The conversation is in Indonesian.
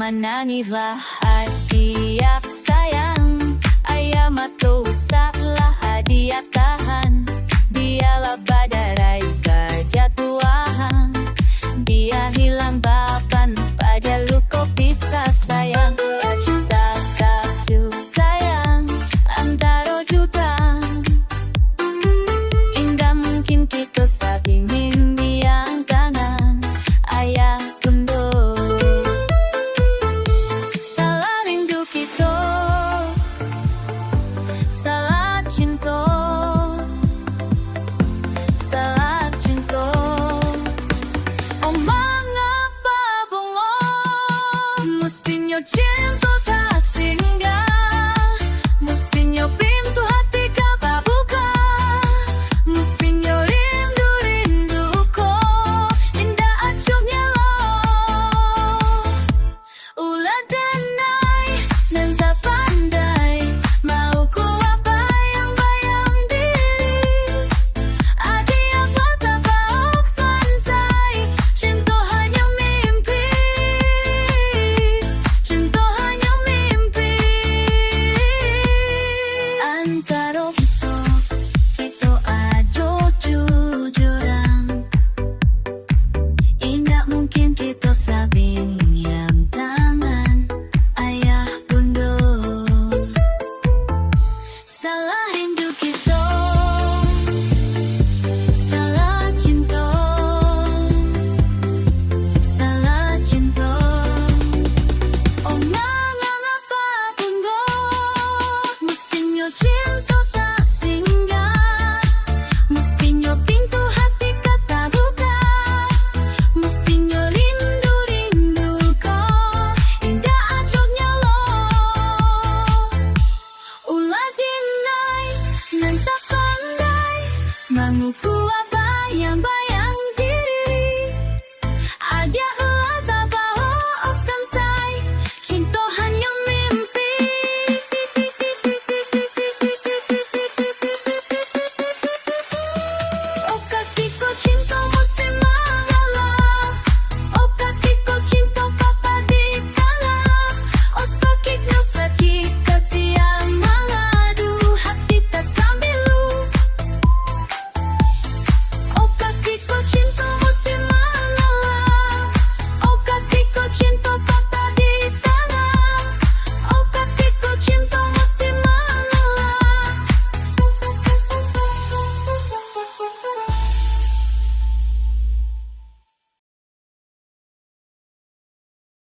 Manangilah hadiah sayang, ayah matu salah hadiah tahan. Dialah badarai kejatuhan, dia hilang bapan pada luka pisah sayang. Cinta kartu sayang antara juta, indah mungkin kita saking impian kanan ayah tunduk. Salah rindu kita, salah cinta, salah cinta. Oh mengapa bunga mestinya cinta.